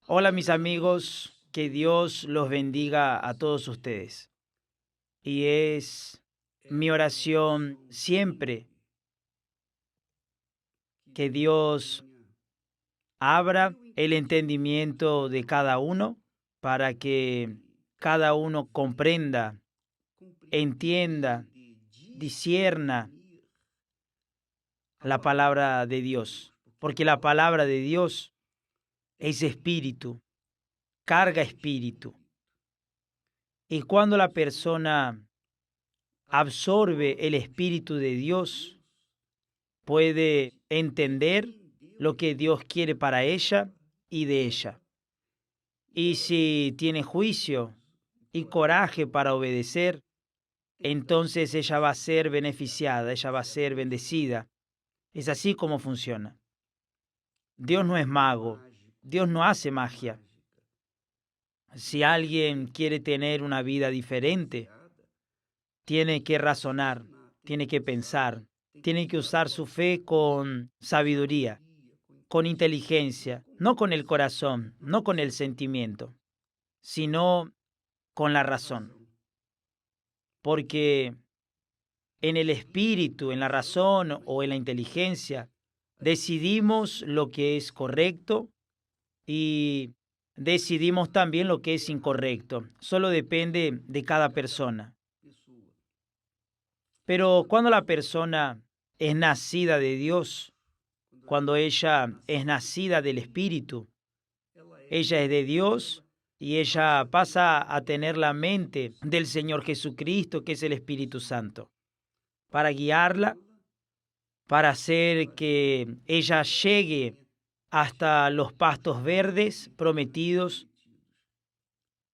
Hola mis amigos, que Dios los bendiga a todos ustedes. Y es mi oración siempre que Dios abra el entendimiento de cada uno para que cada uno comprenda, entienda, discierna la palabra de Dios. Porque la palabra de Dios es espíritu, carga espíritu. Y cuando la persona absorbe el Espíritu de Dios, puede entender lo que Dios quiere para ella y de ella. Y si tiene juicio y coraje para obedecer, entonces ella va a ser beneficiada, ella va a ser bendecida. Es así como funciona. Dios no es mago, Dios no hace magia. Si alguien quiere tener una vida diferente, tiene que razonar, tiene que pensar, tiene que usar su fe con sabiduría, con inteligencia, no con el corazón, no con el sentimiento, sino con la razón. Porque en el espíritu, en la razón o en la inteligencia, decidimos lo que es correcto y decidimos también lo que es incorrecto. Solo depende de cada persona. Pero cuando la persona es nacida de Dios, cuando ella es nacida del Espíritu, ella es de Dios y ella pasa a tener la mente del Señor Jesucristo, que es el Espíritu Santo, para guiarla, para hacer que ella llegue hasta los pastos verdes prometidos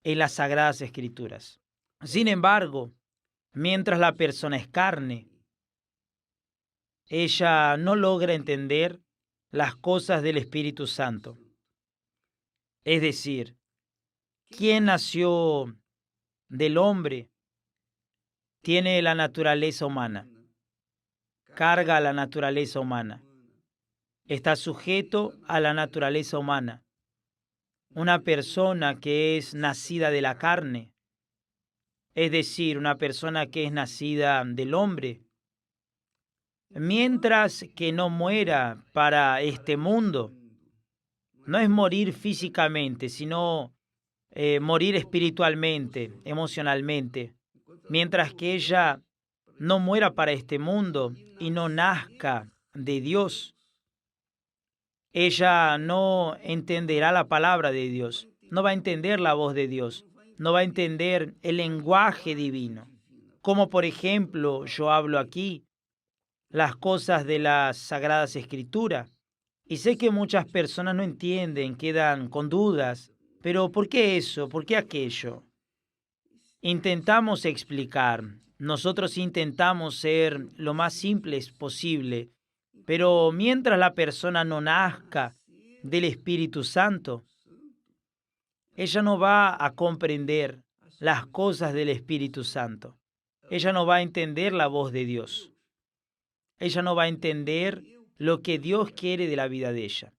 en las Sagradas Escrituras. Sin embargo, mientras la persona es carne, ella no logra entender las cosas del Espíritu Santo. Es decir, quien nació del hombre tiene la naturaleza humana, carga la naturaleza humana, está sujeto a la naturaleza humana. Una persona que es nacida de la carne, es decir, una persona que es nacida del hombre, mientras que no muera para este mundo, no es morir físicamente, sino morir espiritualmente, emocionalmente, mientras que ella no muera para este mundo y no nazca de Dios, ella no entenderá la palabra de Dios, no va a entender la voz de Dios, no va a entender el lenguaje divino. Como por ejemplo, yo hablo aquí las cosas de las Sagradas Escrituras y sé que muchas personas no entienden, quedan con dudas, pero ¿por qué eso? ¿Por qué aquello? Intentamos explicar, nosotros intentamos ser lo más simples posible, pero mientras la persona no nazca del Espíritu Santo, ella no va a comprender las cosas del Espíritu Santo. Ella no va a entender la voz de Dios. Ella no va a entender lo que Dios quiere de la vida de ella.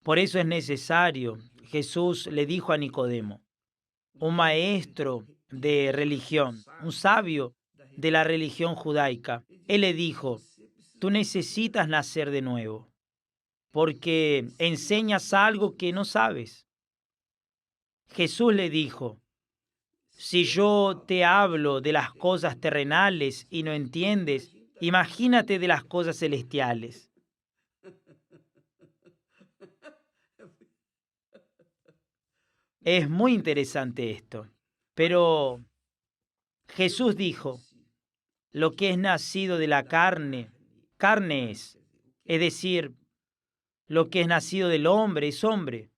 Por eso es necesario, Jesús le dijo a Nicodemo, un maestro de religión, un sabio de la religión judaica. Él le dijo, tú necesitas nacer de nuevo, porque enseñas algo que no sabes. Jesús le dijo, si yo te hablo de las cosas terrenales y no entiendes, imagínate de las cosas celestiales. Es muy interesante esto, pero Jesús dijo, lo que es nacido de la carne, carne es decir, lo que es nacido del hombre es hombre,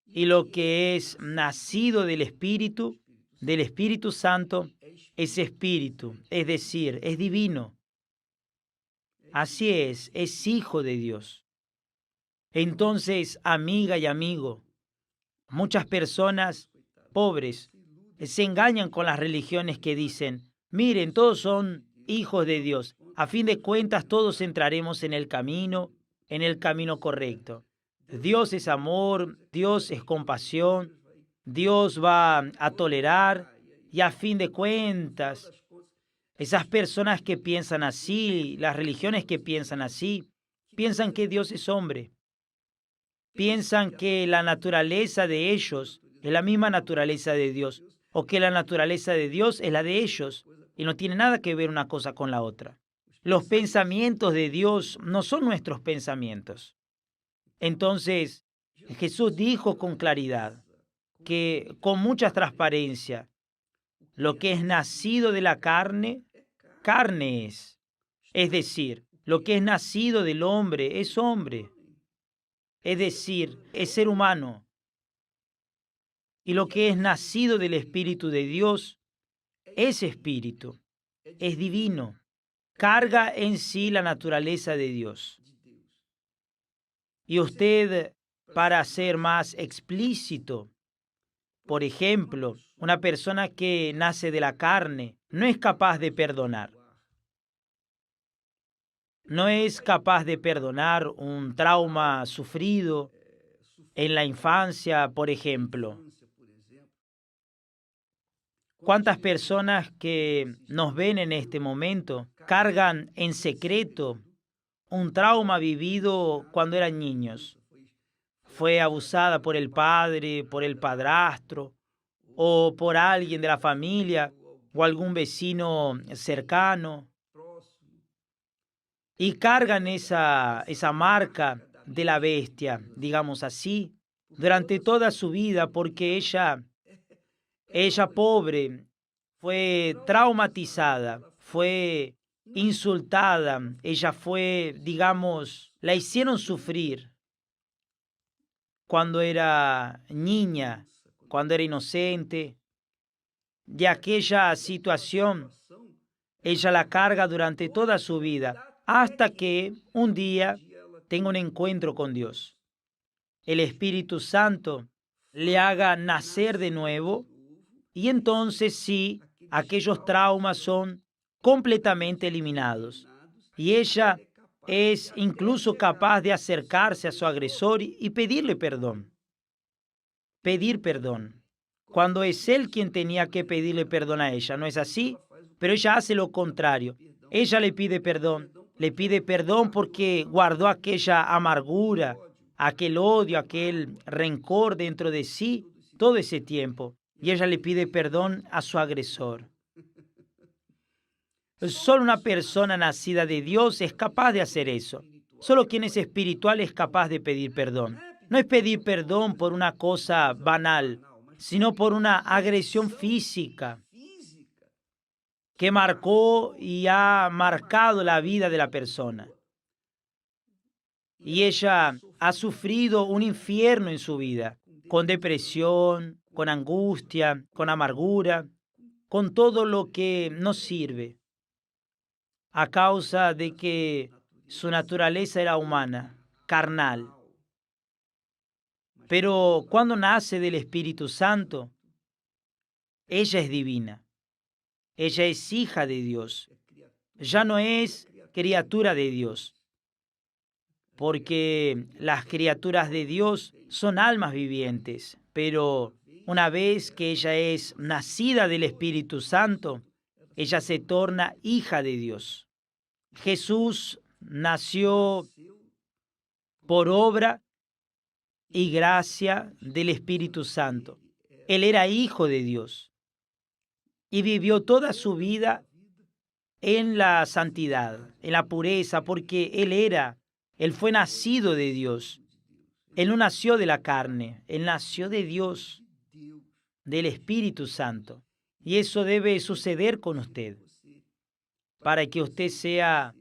y lo que es nacido del Espíritu Santo, es espíritu, es decir, es divino. Así es hijo de Dios. Entonces, amiga y amigo, muchas personas pobres se engañan con las religiones que dicen, miren, todos son hijos de Dios. A fin de cuentas, todos entraremos en el camino correcto. Dios es amor, Dios es compasión, Dios va a tolerar y a fin de cuentas, esas personas que piensan así, las religiones que piensan así, piensan que Dios es hombre, piensan que la naturaleza de ellos es la misma naturaleza de Dios o que la naturaleza de Dios es la de ellos y no tiene nada que ver una cosa con la otra. Los pensamientos de Dios no son nuestros pensamientos. Entonces, Jesús dijo con claridad que con mucha transparencia, lo que es nacido de la carne, carne es. Es decir, lo que es nacido del hombre es hombre. Es decir, es ser humano. Y lo que es nacido del Espíritu de Dios es espíritu, es divino, carga en sí la naturaleza de Dios. Y usted, para ser más explícito, por ejemplo, una persona que nace de la carne no es capaz de perdonar. No es capaz de perdonar un trauma sufrido en la infancia, por ejemplo. ¿Cuántas personas que nos ven en este momento cargan en secreto un trauma vivido cuando eran niños? Fue abusada por el padre, por el padrastro, o por alguien de la familia, o algún vecino cercano, y cargan esa marca de la bestia, digamos así, durante toda su vida, porque ella pobre, fue traumatizada, fue insultada, ella fue, digamos, la hicieron sufrir cuando era niña, cuando era inocente. De aquella situación, ella la carga durante toda su vida, hasta que un día tenga un encuentro con Dios. El Espíritu Santo le haga nacer de nuevo y entonces sí, aquellos traumas son completamente eliminados. Y ella es incluso capaz de acercarse a su agresor y pedirle perdón. Pedir perdón. Cuando es él quien tenía que pedirle perdón a ella, ¿no es así? Pero ella hace lo contrario. Ella le pide perdón porque guardó aquella amargura, aquel odio, aquel rencor dentro de sí todo ese tiempo. Y ella le pide perdón a su agresor. Solo una persona nacida de Dios es capaz de hacer eso. Solo quien es espiritual es capaz de pedir perdón. No es pedir perdón por una cosa banal, sino por una agresión física que marcó y ha marcado la vida de la persona. Y ella ha sufrido un infierno en su vida, con depresión, con angustia, con amargura, con todo lo que no sirve, a causa de que su naturaleza era humana, carnal. Pero cuando nace del Espíritu Santo, ella es divina. Ella es hija de Dios. Ya no es criatura de Dios, porque las criaturas de Dios son almas vivientes, pero una vez que ella es nacida del Espíritu Santo, ella se torna hija de Dios. Jesús nació por obra y gracia del Espíritu Santo. Él era hijo de Dios y vivió toda su vida en la santidad, en la pureza, porque él fue nacido de Dios. Él no nació de la carne, él nació de Dios, del Espíritu Santo. Y eso debe suceder con usted, para que usted sea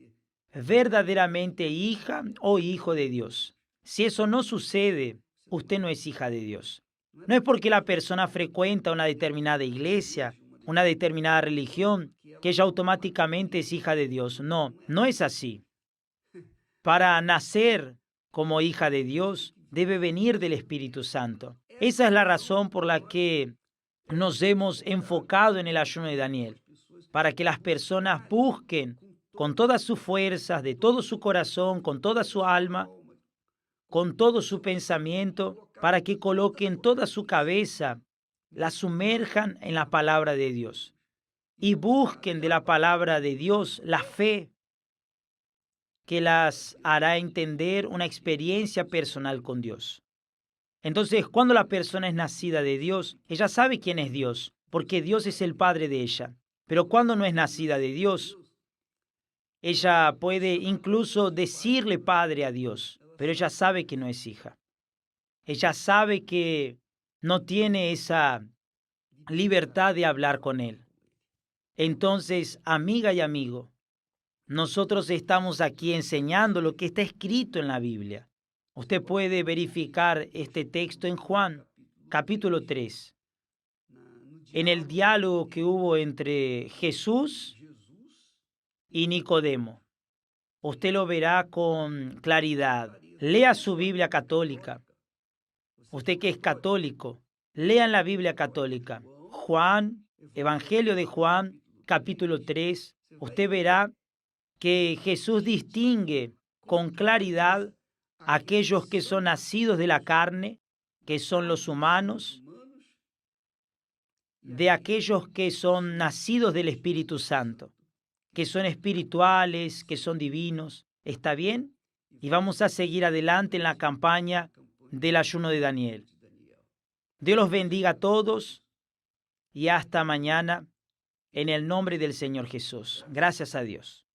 verdaderamente hija o hijo de Dios. Si eso no sucede, usted no es hija de Dios. No es porque la persona frecuenta una determinada iglesia, una determinada religión, que ella automáticamente es hija de Dios. No, no es así. Para nacer como hija de Dios, debe venir del Espíritu Santo. Esa es la razón por la que nos hemos enfocado en el ayuno de Daniel, para que las personas busquen con todas sus fuerzas, de todo su corazón, con toda su alma, con todo su pensamiento, para que coloquen toda su cabeza, la sumerjan en la palabra de Dios y busquen de la palabra de Dios la fe que las hará entender una experiencia personal con Dios. Entonces, cuando la persona es nacida de Dios, ella sabe quién es Dios, porque Dios es el Padre de ella. Pero cuando no es nacida de Dios, ella puede incluso decirle Padre a Dios, pero ella sabe que no es hija. Ella sabe que no tiene esa libertad de hablar con Él. Entonces, amiga y amigo, nosotros estamos aquí enseñando lo que está escrito en la Biblia. Usted puede verificar este texto en Juan, capítulo 3, en el diálogo que hubo entre Jesús y Nicodemo. Usted lo verá con claridad. Lea su Biblia católica. Usted que es católico, lean la Biblia católica. Juan, Evangelio de Juan, capítulo 3. Usted verá que Jesús distingue con claridad a aquellos que son nacidos de la carne, que son los humanos, de aquellos que son nacidos del Espíritu Santo, que son espirituales, que son divinos. ¿Está bien? Y vamos a seguir adelante en la campaña del ayuno de Daniel. Dios los bendiga a todos y hasta mañana en el nombre del Señor Jesús. Gracias a Dios.